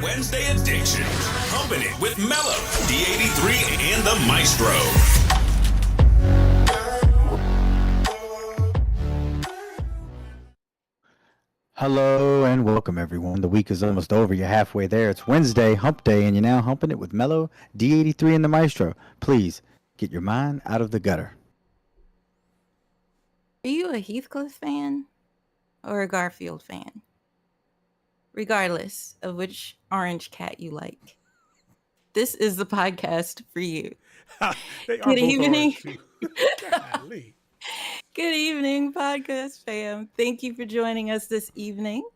Wednesday edition. Humpin' It with Mello, D83, and the Maestro. Hello and welcome, everyone. The week is almost over. You're halfway there. It's Wednesday, hump day, and you're now humping it with Mello, D83, and the Maestro. Please get your mind out of the gutter. Are you a Heathcliff fan or a Garfield fan? Regardless of which orange cat you like, this is the podcast for you. Good evening. Golly. Good evening, podcast fam. Thank you for joining us this evening.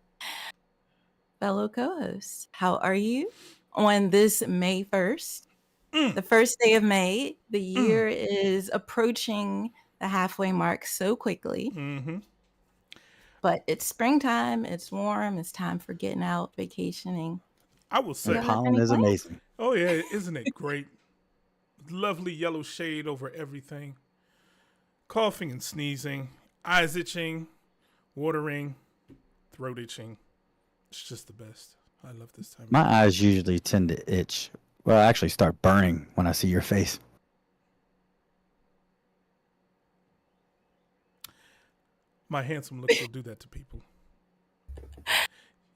Fellow co-hosts, how are you on this May 1st? The first day of May. The year is approaching the halfway mark so quickly. But it's springtime, it's warm, it's time for getting out, vacationing. I will say, Pollen is amazing. oh yeah, isn't it great? Lovely yellow shade over everything. Coughing and sneezing, eyes itching, watering, throat itching. It's just the best. I love this time. My eyes usually tend to itch. Well, I actually start burning when I see your face. My handsome looks will do that to people.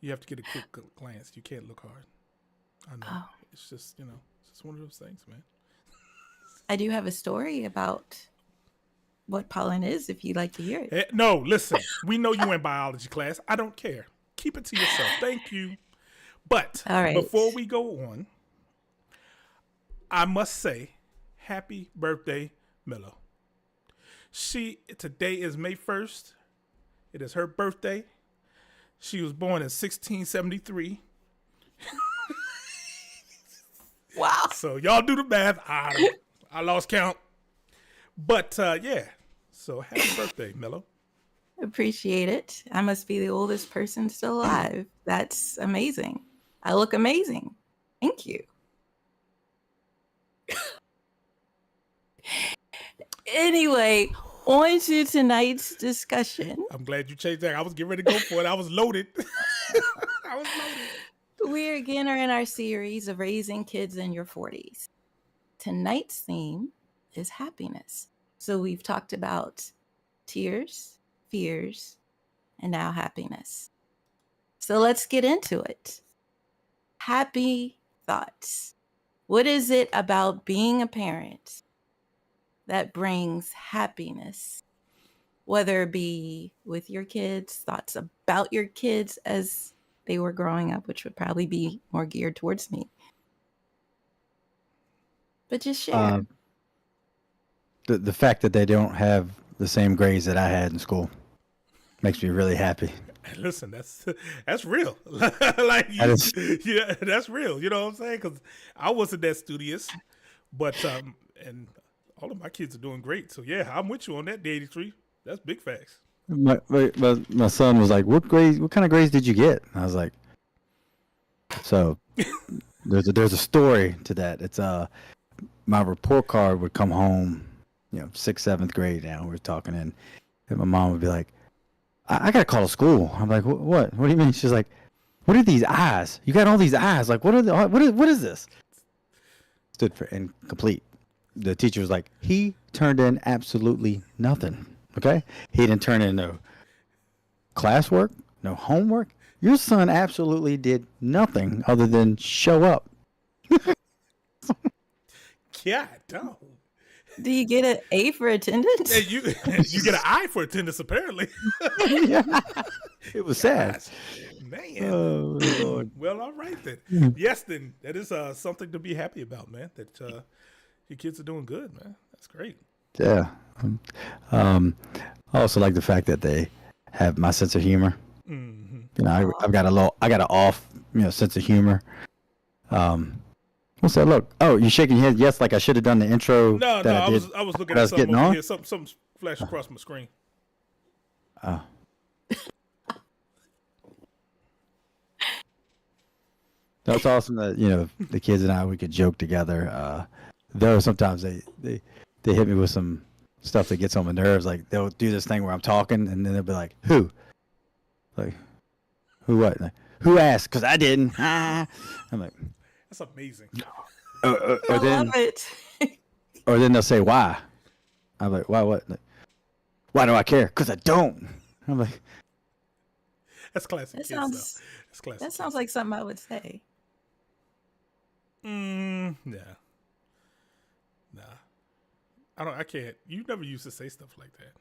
You have to get a quick glance. You can't look hard. I know. Oh. It's just, it's just one of those things, man. I do have a story about what pollen is, if you'd like to hear it. No, listen. We know you in biology class. I don't care. Keep it to yourself. Thank you. But All right. Before we go on, I must say, happy birthday, Mello. Today is May 1st. It is her birthday. She was born in 1673. Wow. So y'all do the math. I lost count. But yeah. So happy birthday, Mello. Appreciate it. I must be the oldest person still alive. That's amazing. I look amazing. Thank you. Anyway, on to tonight's discussion. I'm glad you changed that. I was getting ready to go for it. I was loaded. We again are in our series of raising kids in your 40s. Tonight's theme is happiness. So we've talked about tears, fears, and now happiness. So let's get into it. Happy thoughts. What is it about being a parent that brings happiness? Whether it be with your kids, thoughts about your kids as they were growing up, which would probably be more geared towards me. But just share. The fact that they don't have the same grades that I had in school makes me really happy. Listen, that's real. Yeah, that's real. You know what I'm saying? Because I wasn't that studious, but and all of my kids are doing great. So yeah, I'm with you on that, D83. That's big facts. My son was like, "What kind of grades did you get?" And I was like, "So there's a story to that. It's my report card would come home, 6th, 7th grade. Now we're talking, and my mom would be like, I gotta call a school. I'm like, what? What do you mean? She's like, what are these eyes? You got all these eyes. Like, what is this? Stood for incomplete. The teacher was like, he turned in absolutely nothing. Okay, he didn't turn in no classwork, no homework. Your son absolutely did nothing other than show up. God, don't. Do you get an A for attendance? Hey, you get an I for attendance, apparently. It was sad. Man. Oh, Lord. Well, all right then. Yes, then that is something to be happy about, man. That your kids are doing good, man. That's great. Yeah. I also like the fact that they have my sense of humor. Mm-hmm. I've got an off, sense of humor. What's that look? Oh, you shaking your head? Yes, like I should have done the intro. No, I was looking at something over here. Something flashed across my screen. Oh. That's awesome that the kids and I, we could joke together. Though sometimes they hit me with some stuff that gets on my nerves. Like they'll do this thing where I'm talking and then they'll be like, "Who?" Like, "Who what?" Like, Who asked? Because I didn't. I'm like, That's amazing. or I then, love it. or then they'll say, why? I'm like, why? What? Like, why do I care? Because I don't. I'm like, That's classic That kids, though. sounds That's classic. that sounds kids. like something I would say. Nah. I can't. You never used to say stuff like that.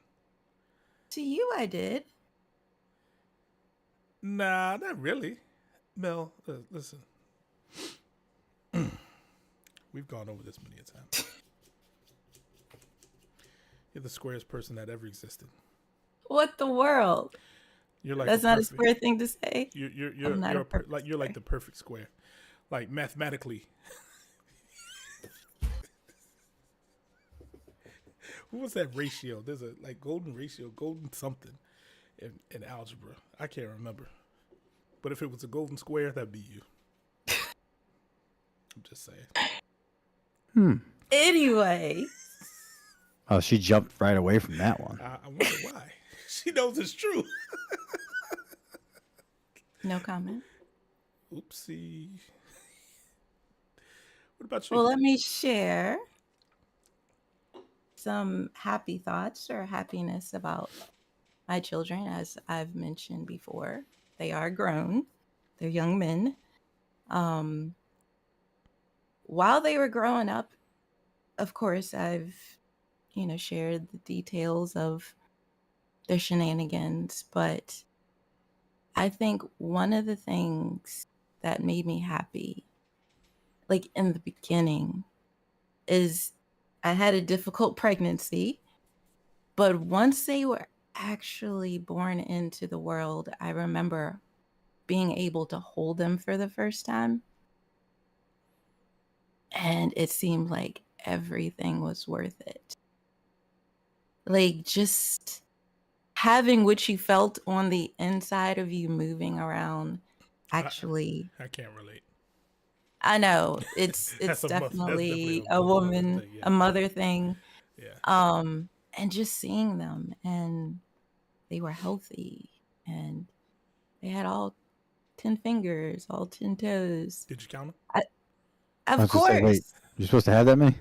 To you, I did. Nah, not really. Mel, listen. We've gone over this many a time. You're the squarest person that ever existed. What the world? You're like That's the not a perfect- square thing to say. You're I'm not you're a perfect like you're like the square. perfect square, like mathematically. What was that ratio? There's a like golden ratio, golden something in algebra. I can't remember. But if it was a golden square, that'd be you. I'm just saying. Anyway, oh, she jumped right away from that one. I wonder why. She knows it's true. no comment. Oopsie. What about you? Well, let me share some happy thoughts or happiness about my children. As I've mentioned before, they are grown, they're young men. While they were growing up, of course, I've shared the details of their shenanigans, but I think one of the things that made me happy, like in the beginning, is I had a difficult pregnancy, but once they were actually born into the world, I remember being able to hold them for the first time. And it seemed like everything was worth it. Like just having what you felt on the inside of you moving around actually. I can't relate. I know it's That's definitely a a woman woman, thing, yeah. a mother thing. Yeah. And just seeing them, and they were healthy, and they had all 10 fingers, all 10 toes. Did you count them? I Of was just like, wait, course. you're supposed to have that many?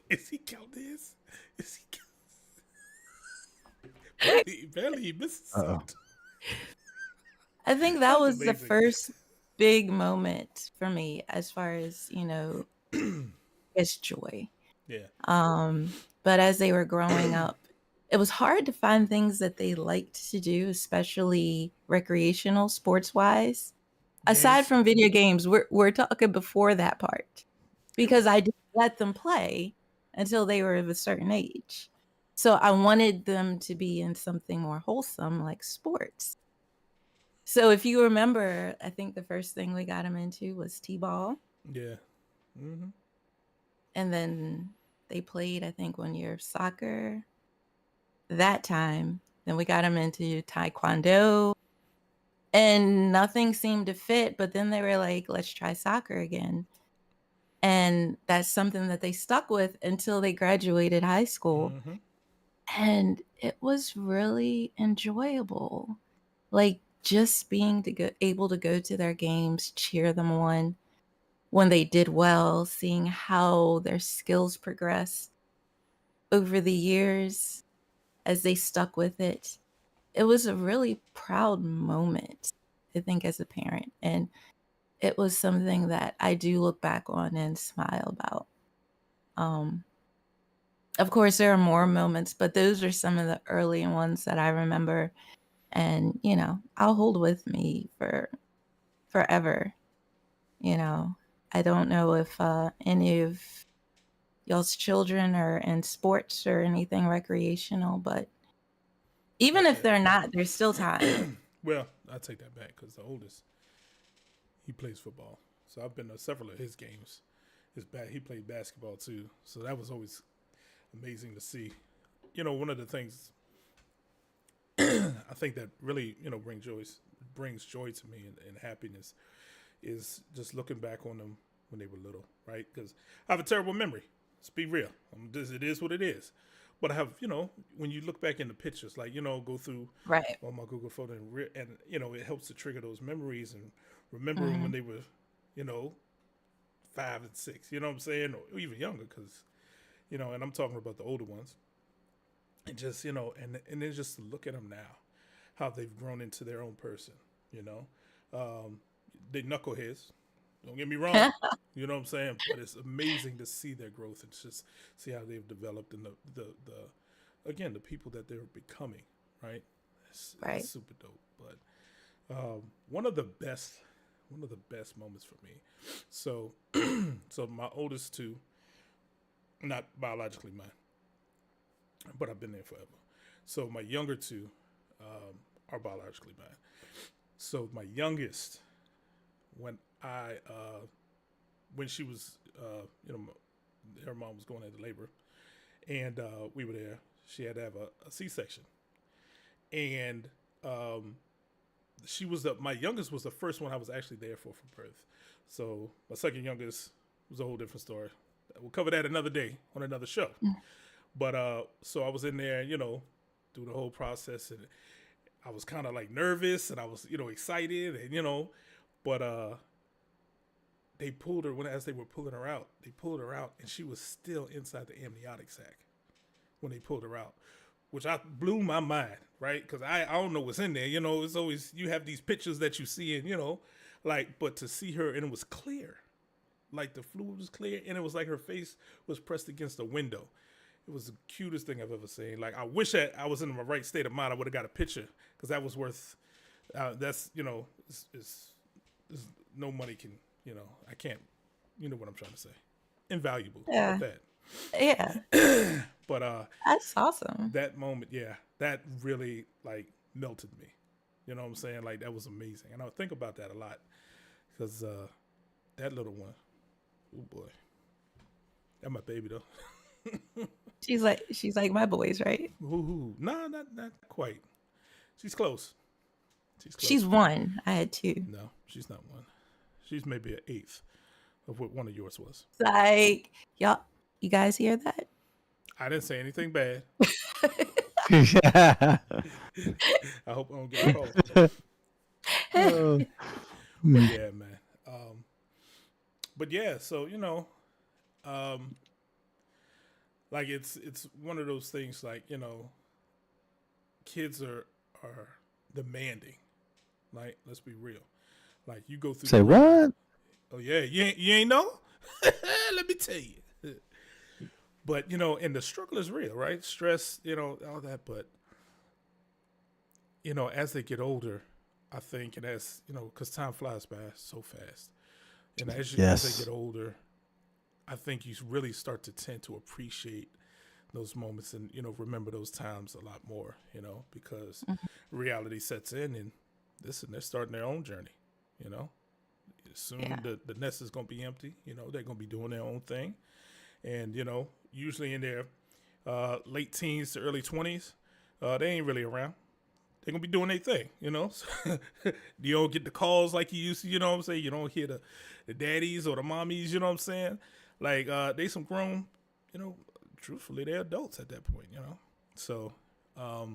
Is he counting his? Is he barely he misses Uh-oh. something. I think that was the amazing. first big moment for me as far as, it's joy. Yeah. But as they were growing up, it was hard to find things that they liked to do, especially recreational, sports wise. Aside Games? from video games, we're talking before that part, because I didn't let them play until they were of a certain age. So I wanted them to be in something more wholesome like sports. So if you remember, I think the first thing we got them into was t-ball. Yeah. Mm-hmm. And then they played, I think, 1 year of soccer. That time, then we got them into taekwondo. And nothing seemed to fit, but then they were like, let's try soccer again. And that's something that they stuck with until they graduated high school. Mm-hmm. And it was really enjoyable. Like just being able to go to their games, cheer them on when they did well, seeing how their skills progressed over the years as they stuck with it. It was a really proud moment, I think, as a parent. And it was something that I do look back on and smile about. Of course, there are more moments, but those are some of the early ones that I remember. And, I'll hold with me for forever. I don't know if any of y'all's children are in sports or anything recreational, but even if they're not, there's still time. Well, I take that back because the oldest, he plays football. So I've been to several of his games. He played basketball too. So that was always amazing to see. One of the things I think that really, brings joy to me and happiness is just looking back on them when they were little, right? Because I have a terrible memory. Let's be real. It is what it is. But I have, when you look back in the pictures, like, go through Right. on my Google photo and it helps to trigger those memories and remembering when they were, 5 and 6, you know what I'm saying? Or even younger, because, and I'm talking about the older ones. And just, and then just to look at them now, how they've grown into their own person, They knuckleheads. Don't get me wrong. You know what I'm saying? But it's amazing to see their growth and just see how they've developed and the people that they're becoming, right? It's super dope. But one of the best moments for me. So my oldest two, not biologically mine, but I've been there forever. So my younger two are biologically mine. So my youngest, when she was, her mom was going into labor, and we were there. She had to have a C-section, and my youngest was the first one I was actually there for birth. So my second youngest was a whole different story. We'll cover that another day on another show. But so I was in there, through the whole process, and I was kind of like nervous, and I was, excited, and but they pulled her as they were pulling her out. They pulled her out, and she was still inside the amniotic sac when they pulled her out, which blew my mind, right? Because I don't know what's in there. It's always, you have these pictures that you see, and but to see her, and it was clear, like the fluid was clear, and it was like her face was pressed against the window. It was the cutest thing I've ever seen. Like, I wish I was in my right state of mind. I would have got a picture, because that was worth. That's it's no money can. I can't. You know what I'm trying to say. Invaluable. Yeah. That. Yeah. But That's awesome. that moment, that really like melted me. You know what I'm saying? Like, that was amazing, and I would think about that a lot, because that little one, oh boy, that's my baby though. She's like my boys, right? Ooh, no, not quite. She's close. She's one. I had two. No, she's not one. She's maybe an eighth of what one of yours was. Like, y'all, you guys hear that? I didn't say anything bad. Yeah. I hope I don't get a call. But yeah, man. But yeah, so like it's one of those things, like, kids are demanding. Like, let's be real. Like, you go through. Say what? Oh yeah, you ain't know? Let me tell you. But and the struggle is real, right? Stress, all that. But as they get older, I think, and as because time flies by so fast, and as they get older, I think you really start to tend to appreciate those moments and remember those times a lot more, because reality sets in, and they're starting their own journey. Soon the nest is going to be empty. They're going to be doing their own thing. And, usually in their late teens to early 20s, they ain't really around. They're going to be doing their thing, You don't get the calls like you used to, you know what I'm saying? You don't hear the daddies or the mommies, you know what I'm saying? Like, they some grown, truthfully, they're adults at that point, So, I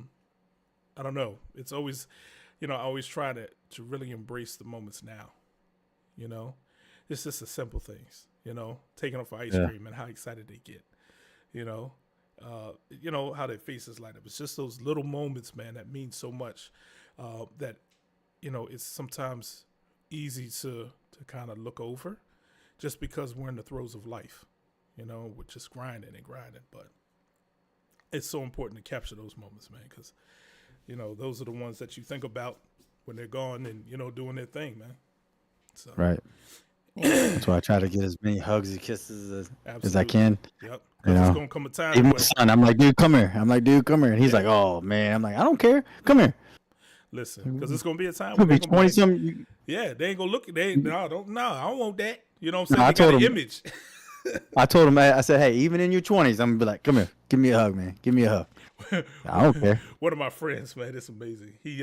don't know. It's always, I always try to really embrace the moments now. It's just the simple things, taking off ice cream and how excited they get, how their faces light up. It's just those little moments, man, that mean so much, that, it's sometimes easy to kind of look over just because we're in the throes of life, we're just grinding. But it's so important to capture those moments, man, because, those are the ones that you think about when they're gone and, doing their thing, man. So. Right. That's why I try to get as many hugs and kisses as I Absolutely. can. Yep. There's gonna come a time Even my where, son, I'm like, dude, come here. And he's like, oh man. I'm like, I don't care. Come here. listen, because it's gonna be a time Could when be they're gonna 20 be like, something. yeah, they ain't gonna look. I don't want that. You know what I'm saying? No, I They got told an him- image. I told him, I said, hey, even in your 20s, I'm gonna be like, come here, give me a hug, man. Give me a hug. I don't care. One of my friends, man, it's amazing. He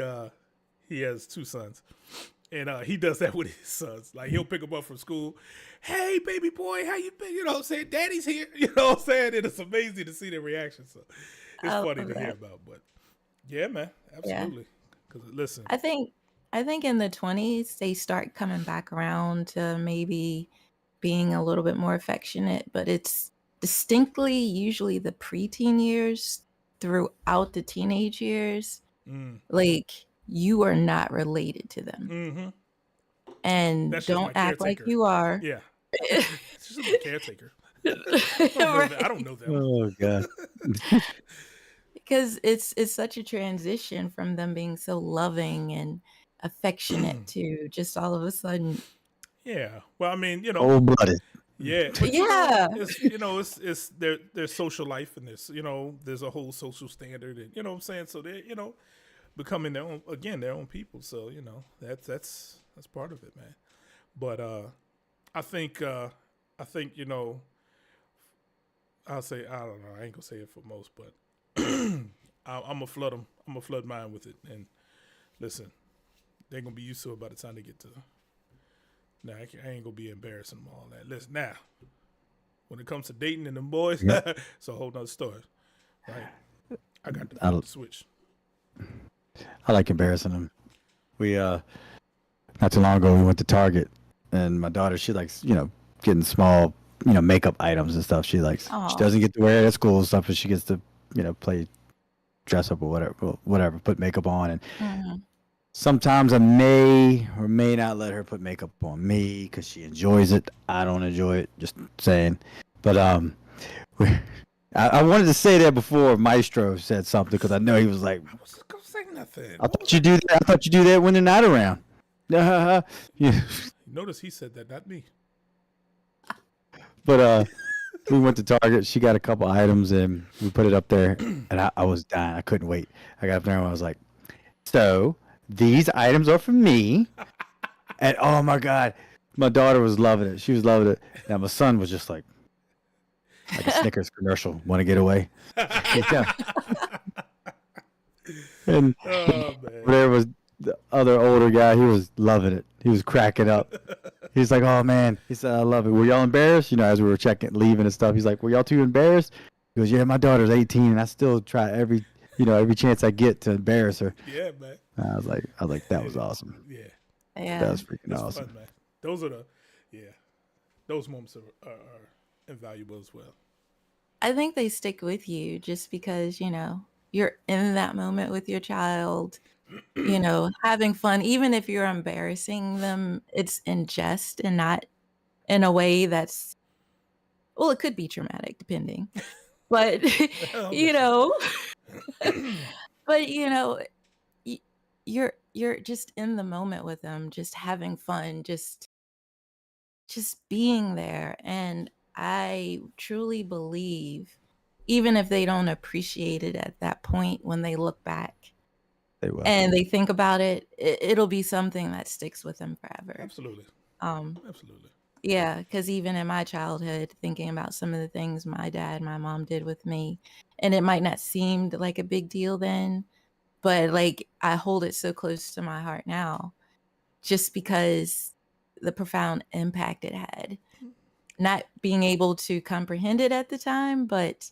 has two sons, And he does that with his sons. Like, he'll pick them up from school. Hey, baby boy, how you been? You know what I'm saying? Daddy's here. You know what I'm saying? And it's amazing to see their reaction. So it's funny to hear about. But yeah, man, absolutely. Because listen, I think in the 20s they start coming back around to maybe being a little bit more affectionate, but it's distinctly usually the preteen years throughout the teenage years. Like, you are not related to them. Mm-hmm. And That's don't act like you are. Yeah. It's just my caretaker. I don't know them. Oh God. Because it's such a transition from them being so loving and affectionate to just all of a sudden. Yeah. Well, I mean, Cold-blooded. Yeah. But, Yeah. it's their social life, and there's a whole social standard, and you know what I'm saying? So they're, becoming their own people. So, that's part of it, man. But I think I'll say, I don't know, I ain't gonna say it for most, but I'm gonna flood them. I'm gonna flood mine with it. And listen, they're gonna be used to it by the time they get to. Now I ain't gonna be embarrassing them all that. Listen, now when it comes to dating and them boys, it's a whole nother story. Right? I got the switch. I like embarrassing them. We not too long ago we went to Target, and my daughter, she likes getting small makeup items and stuff. She likes. Aw. She doesn't get to wear it at school and stuff, but she gets to play dress up or whatever, put makeup on. And sometimes I may or may not let her put makeup on me because she enjoys it. I don't enjoy it. Just saying. But I wanted to say that before Maestro said something, because I know he was like, I wasn't gonna say nothing. I thought you do that. I thought you do that when they're not around. Yeah. Notice he said that, not me. But we went to Target. She got a couple items and we put it up there, and I was dying. I couldn't wait. I got up there and I was like, so these items are for me. And oh my God, my daughter was loving it. She was loving it. Now my son was just like a Snickers commercial. Want to get away? Yeah. And there was the other older guy. He was loving it. He was cracking up. He's like, oh man. He said, I love it. Were y'all embarrassed? As we were leaving and stuff. He's like, were y'all too embarrassed? He goes, yeah, my daughter's 18 and I still try every chance I get to embarrass her. Yeah, man. I was like, that was awesome. Yeah. That was freaking It's awesome. fun, man. Those are those moments are invaluable as well. I think they stick with you just because, you're in that moment with your child, having fun. Even if you're embarrassing them, it's in jest and not in a way that's, well, it could be traumatic depending. But, but, you're just in the moment with them, just having fun, just being there. And I truly believe, even if they don't appreciate it at that point, when they look back They will. and they think about it, it'll be something that sticks with them forever. Absolutely. Absolutely. Yeah, because even in my childhood, thinking about some of the things my dad and my mom did with me, and it might not seem like a big deal then, but like I hold it so close to my heart now, just because the profound impact it had. Not being able to comprehend it at the time, but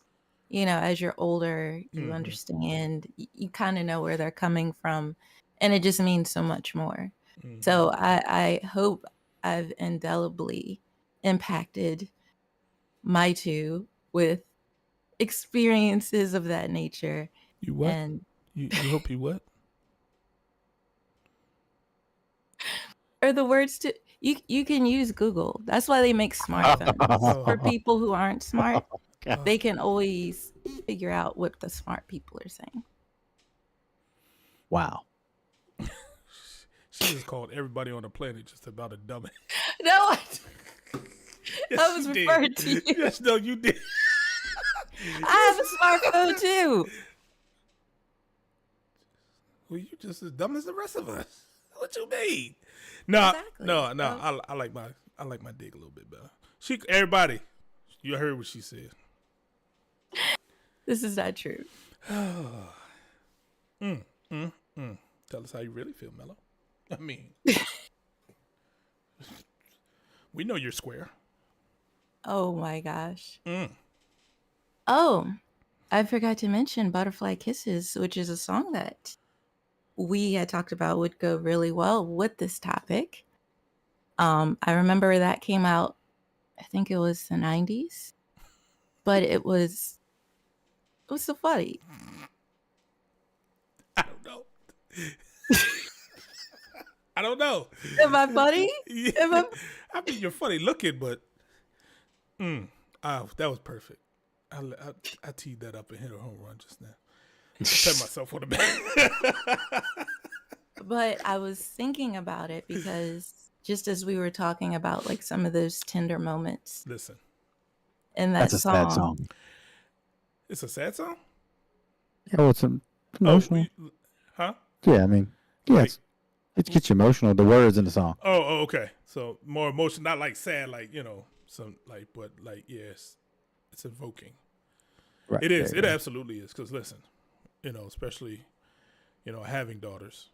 as you're older, you understand, you kind of know where they're coming from, and it just means so much more. So I hope I've indelibly impacted my two with experiences of that nature. You what? And you hope you what? or the words to you can use Google. That's why they make smartphones. For people who aren't smart, they can always figure out what the smart people are saying. Wow. She just called everybody on the planet just about a dummy. No, I Yes, was you did. referring to you. Yes, no, you did. I have a smartphone too. Well, you just as dumb as the rest of us. What you mean? No, Exactly. no. I like my dig a little bit better. Everybody, you heard what she said. This is not true. Tell us how you really feel, Mello. I mean, We know you're square. Oh my gosh. Mm. Oh, I forgot to mention Butterfly Kisses, which is a song that we had talked about would go really well with this topic. I remember that came out, I think it was the 90s, but it was so funny. I don't know. I don't know. Am I funny? Yeah. I mean, you're funny looking, but that was perfect. I teed that up and hit a home run just now. Pat myself on the back. But I was thinking about it because just as we were talking about like some of those tender moments Listen, in that That's a sad song. it's a sad song? Yeah, well, it's emotional. Huh? Yeah, I mean, yeah, Like- it gets you emotional. The words in the song. Oh, okay. So more emotion, not like sad, like, some like, but like, yes, it's evoking. Right. It is. yeah, It yeah. absolutely is. Because listen, especially, having daughters,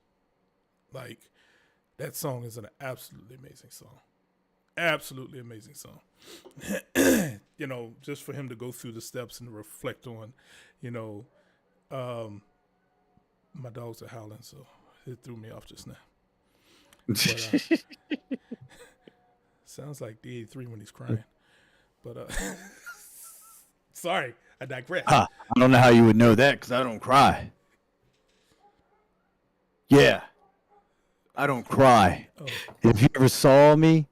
like that song is an absolutely amazing song. Absolutely amazing song. Just for him to go through the steps and reflect on, my dogs are howling, so it threw me off just now. But, sounds like D83 when he's crying. But sorry, I digress. I don't know how you would know that because I don't cry. Yeah, I don't cry. Oh, If you ever saw me,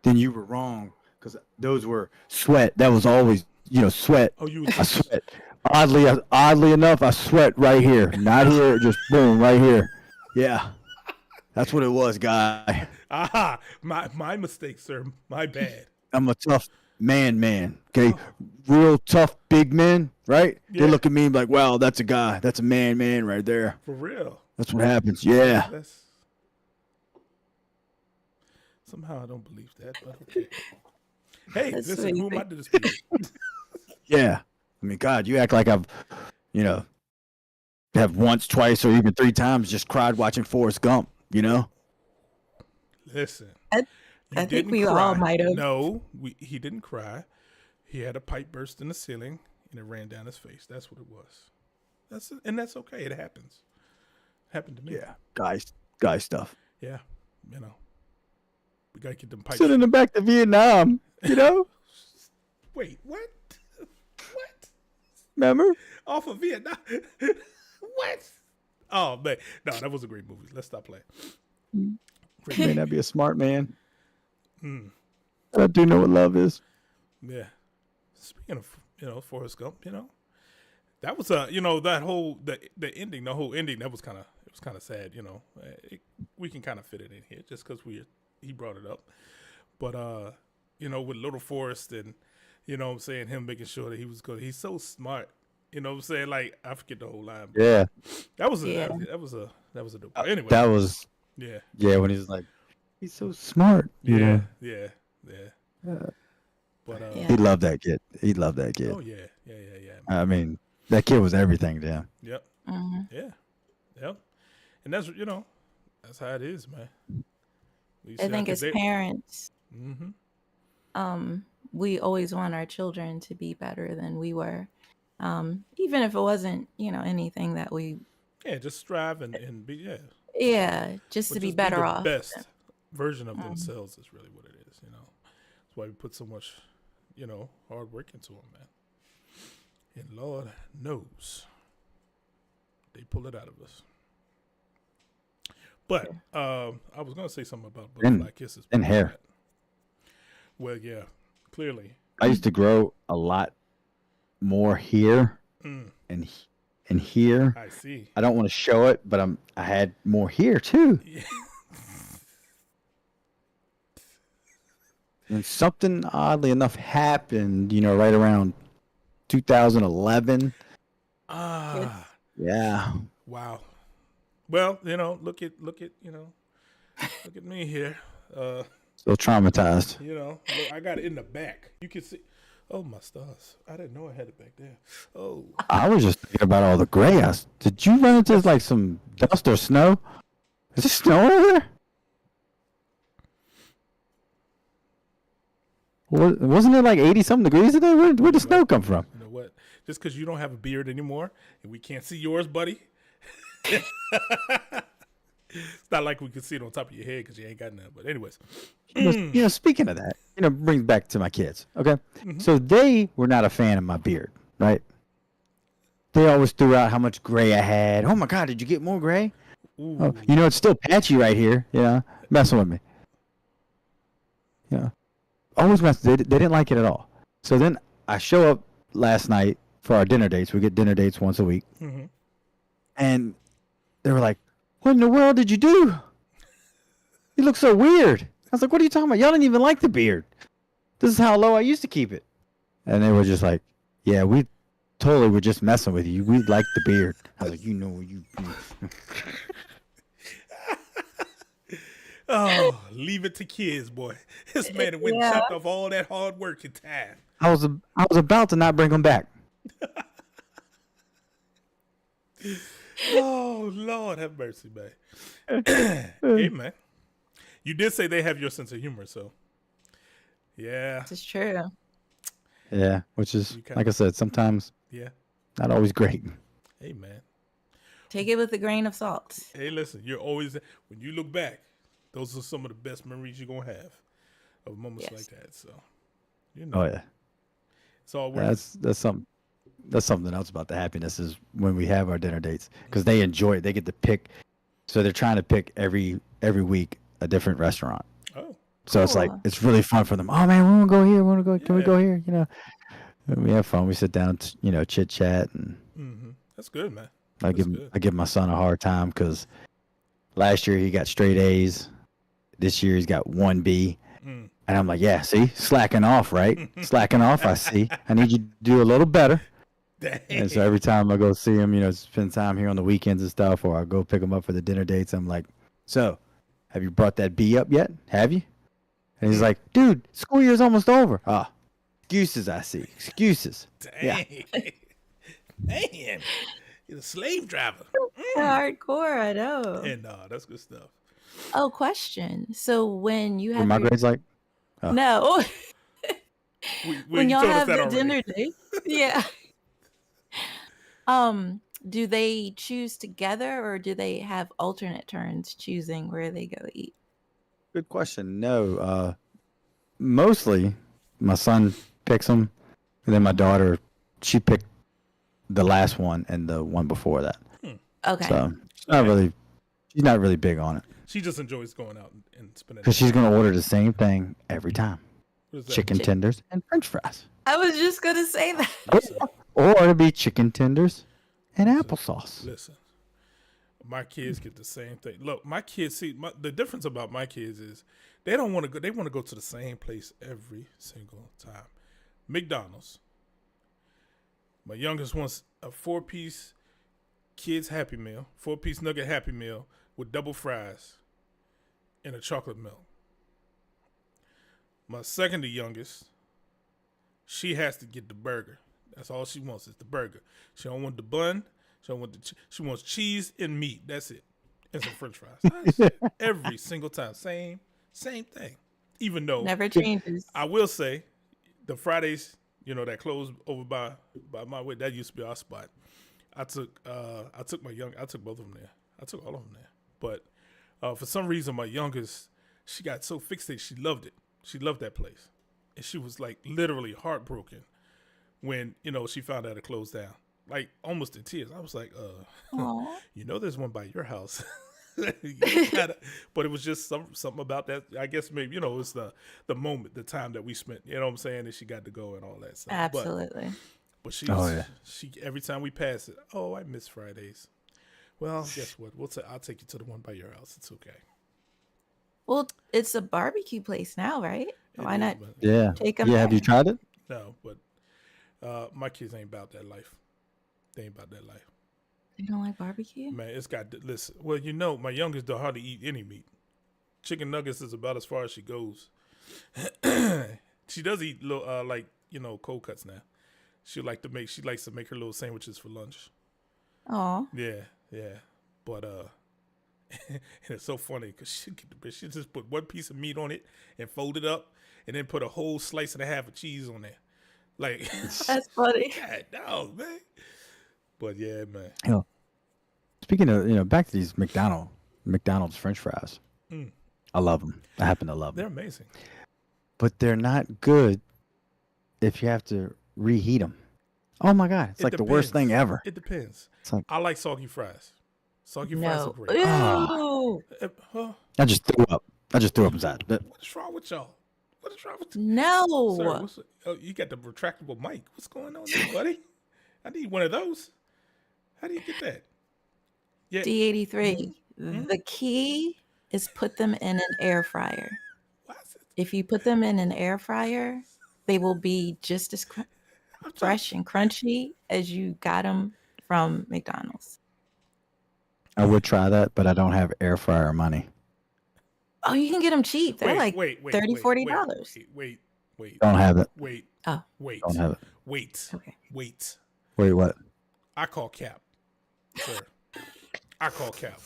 then you were wrong because those were sweat. That was always, sweat. oh, you. I sweat. Oddly enough, I sweat right here, not here. Just boom, right here. Yeah, that's what it was, guy. Aha, my mistake, sir. My bad. I'm a tough man. Okay, real tough big men, right? Yeah. They look at me like, wow, that's a guy. That's a man right there. For real. That's what happens. Yeah. That's somehow I don't believe that, but okay. Hey, That's listen, who am I sweet. to dispute? Yeah. I mean, God, you act like I've, have once, twice, or even 3 times just cried watching Forrest Gump, Listen. I you think didn't we cry. all might have. No, he didn't cry. He had a pipe burst in the ceiling and it ran down his face. That's what it was. That's okay. It happens. Happened to me. Yeah. Guy stuff. Yeah. We gotta get them pipes. Sitting in the back to Vietnam, Wait, what? What? Remember? Off of Vietnam? What? Oh man, no, that was a great movie. Let's stop playing. Great May movie. not be a smart man. Mm. But I do know what love is. Yeah. Speaking of, Forrest Gump, that was that whole the ending, the whole ending. That was kind of sad. We can kind of fit it in here just because he brought it up, but with little Forrest and what I'm saying, him making sure that he was good. He's so smart. You know what I'm saying? Like I forget the whole line. But Yeah. that was a Yeah. that was a dope. Anyway, That was, yeah. when he's like, he's so smart. Yeah. Yeah. But Yeah. He loved that kid. He loved that kid. oh yeah. I mean, that kid was everything to him. Yep. Mhm. Yep. And that's that's how it is, man. I think as parents, Mm-hmm. we always want our children to be better than we were. Even if it wasn't, anything that we, Yeah, just strive and be just but to be just better the off. best version of themselves is really what it is. That's why we put so much, hard work into them, man. And Lord knows they pull it out of us. But I was gonna say something about butterfly kisses. and before hair. that. Well, yeah, clearly. I used to grow a lot more here Mm, and here. I see. I don't want to show it, but I had more here too. Yeah. And something oddly enough happened, right around 2011. Ah, Yeah. wow. Well, look at look at me here. Still traumatized. Look, I got it in the back. You can see. Oh my stars! I didn't know I had it back there. Oh, I was just thinking about all the gray. Did you run into like some dust or snow? Is there snow over there? Wasn't it like 80-something degrees today? Where'd the snow come from? You know what? Just because you don't have a beard anymore and we can't see yours, buddy. It's not like we can see it on top of your head because you ain't got none. But anyways. Speaking of that, brings back to my kids. Okay. So they were not a fan of my beard, right? They always threw out how much gray I had. Oh my God, did you get more gray? Oh, it's still patchy right here. Messing with me. Always messing. They didn't like it at all. So then I show up last night for our dinner dates. We get dinner dates once a week. And they were like, what in the world did you do? You look so weird. I was like, what are you talking about? Y'all didn't even like the beard. This is how low I used to keep it. And they were just like, yeah, we totally were just messing with you. We like the beard. I was like, you. Oh, leave it to kids, boy. This man went and chopped off all that hard work and time. I was about to not bring them back. Oh, Lord have mercy, man. Hey, man. You did say they have your sense of humor, so. Yeah. This is true. Yeah, which is, like I said, sometimes not always great. Hey, man. Take it with a grain of salt. Hey, listen, you're always, when you look back, those are some of the best memories you're going to have of moments like that. So, Oh, yeah. It's all worth it. That's something else about the happiness is when we have our dinner dates because they enjoy it. They get to pick. So they're trying to pick every week a different restaurant. Oh. So it's like, it's really fun for them. Oh man, we want to go here. We want to go. Can we go here? And we have fun. We sit down, chit chat, and that's good, man. I give my son a hard time because last year he got straight A's. This year he's got 1 B. And I'm like, yeah, see, slacking off, right? Slacking off. I see. I need you to do a little better. Dang. And so every time I go see him, spend time here on the weekends and stuff, or I go pick him up for the dinner dates, I'm like, so, have you brought that B up yet? Have you? And he's like, dude, school year's almost over. Ah, excuses, I see. Excuses. Dang. Yeah. Man, you're a slave driver. Hardcore, I know. And that's good stuff. Oh, question. So when you have Were my grades like? Oh. No. When y'all have the dinner date. Yeah. Do they choose together or do they have alternate turns choosing where they go eat? Good question. No. Mostly my son picks them, and then my daughter, she picked the last one and the one before that. Okay. So she's not really big on it. She just enjoys going out and spending. Because she's going to order the same thing every time. Chicken tenders and French fries. I was just going to say that. Or it'll be chicken tenders and applesauce. Listen, my kids get the same thing. Look, my kids the difference about my kids is they don't want to go. They want to go to the same place every single time. McDonald's. My youngest wants a 4-piece kids Happy Meal, 4-piece nugget Happy Meal with double fries and a chocolate milk. My second to youngest, she has to get the burger. That's all she wants is the burger. She don't want the bun. She don't want she wants cheese and meat. That's it. And some French fries. Every single time. Same thing. Even though never changes. I will say the Fridays, that closed over by my way, that used to be our spot. I took both of them there. I took all of them there. But for some reason my youngest, she got so fixated, she loved it. She loved that place. And she was like literally heartbroken when, she found out it closed down. Like almost in tears. I was like, there's one by your house. But it was just something about that. I guess maybe, it's the moment, the time that we spent, you know what I'm saying? And she got to go and all that stuff. Absolutely. But she every time we pass it, I miss Fridays. Well, guess what? I'll take you to the one by your house. It's okay. Well, it's a barbecue place now, right? Why not? Yeah. Take them. Yeah. Have you tried it? No, but my kids ain't about that life. They ain't about that life. You don't like barbecue? Man, it's got to listen. Well, my youngest don't hardly eat any meat. Chicken nuggets is about as far as she goes. She does eat little, cold cuts now. She likes to make her little sandwiches for lunch. Oh. Yeah. But And it's so funny because she just put one piece of meat on it and fold it up, and then put a whole slice and a half of cheese on there. Like, That's funny. God, no, man. But yeah, man. You know, speaking of, back to these McDonald's French fries. I love them. I happen to love them. They're amazing. But they're not good if you have to reheat them. Oh my God, it's like the worst thing ever. It depends. It's like, I like soggy fries. Soggy fries are No. great. Ew. I just threw up. I just threw up inside. But What's wrong with y'all? What is wrong with No. Sir, you got the retractable mic. What's going on there, buddy? I need one of those. How do you get that? Yeah. D83. The key is put them in an air fryer. Why is it? If you put them in an air fryer, they will be just as fresh and crunchy as you got them from McDonald's. I would try that, but I don't have air fryer money. Oh, you can get them cheap. They're like $30, $40. Wait. Don't have it. Wait. Oh, Wait. Don't have it. Wait. okay. Wait. Wait, what? I call Cap. Sir. I call Cap.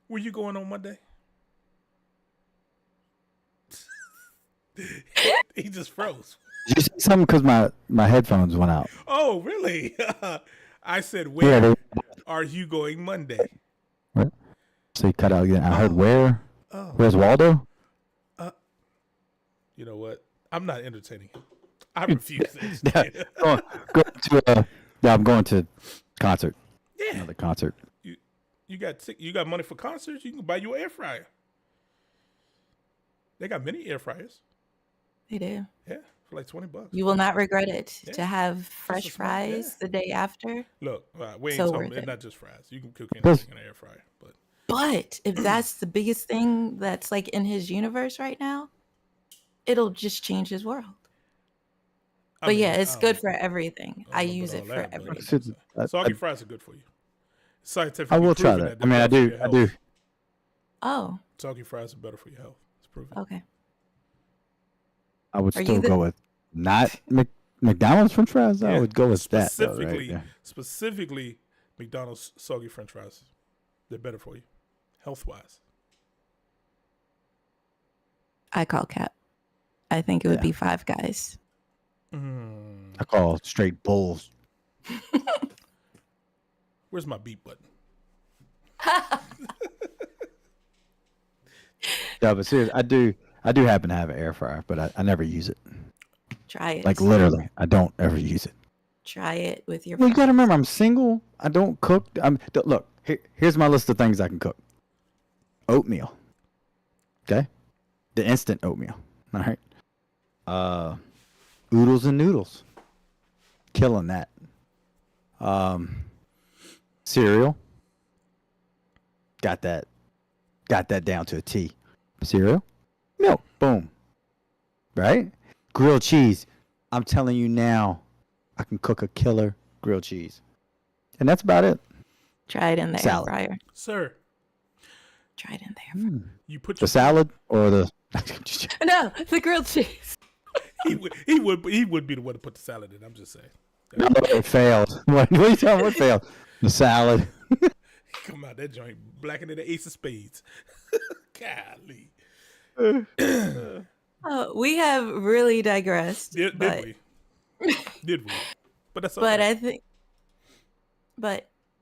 Where you going on Monday? He just froze. Did you say something? Because my headphones went out. Oh, really? I said, where are you going Monday? What? So you cut out again. I heard where? Oh. Where's Waldo? You know what? I'm not entertaining him. I refuse to entertain him. I'm going to concert. Yeah. Another concert. You got money for concerts? You can buy you an air fryer. They got many air fryers. They do. Yeah, for like $20. You will not regret it Yeah. to have fresh a small- fries the day after. Look, we ain't So talking worth it. not just fries. You can cook anything in an air fryer. But But if that's the biggest thing that's like in his universe right now, it'll just change his world. But yeah, it's good for everything. I use it for everything. Soggy fries are good for you. Scientifically I will try proven that. they're I mean, I better for do. your I do. health. Oh, Soggy fries are better for your health. It's proven. okay. I would Are you still the- go with not McDonald's French fries. I Yeah, would go with that. Though, right? Specifically, Yeah. specifically, McDonald's soggy French fries. They're better for you, health wise. I call Cap. I think it would be Five Guys. I call straight bulls. Where's my beat button? Yeah, but seriously, I do happen to have an air fryer, but I never use it. Try it. Like literally, I don't ever use it. Try it with your Well, you friends. gotta remember, I'm single. I don't cook. Look. Here's my list of things I can cook. Oatmeal. Okay, the instant oatmeal. All right. Oodles and noodles. Killing that. Cereal. Got that down to a T. Cereal. Milk. Boom. Right? Grilled cheese. I'm telling you now, I can cook a killer grilled cheese. And that's about it. Try it in the Salad. air fryer. Sir, Try it in there. you put The salad or the No, the grilled cheese. he would be the one to put the salad in. I'm just saying. No, it failed. What are you talking? What failed? The salad. Come out that joint blacker than the ace of spades. Golly. Oh, we have really digressed. Did but, we? Did we? But that's but okay.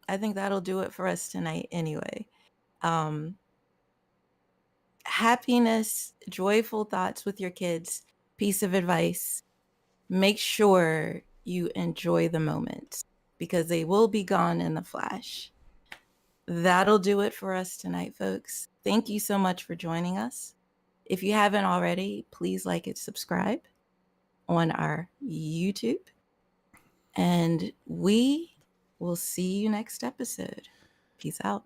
I think that'll do it for us tonight anyway. Happiness, joyful thoughts with your kids. Piece of advice. Make sure you enjoy the moments because they will be gone in the flash. That'll do it for us tonight, folks. Thank you so much for joining us. If you haven't already, please like and subscribe on our YouTube. And we will see you next episode. Peace out.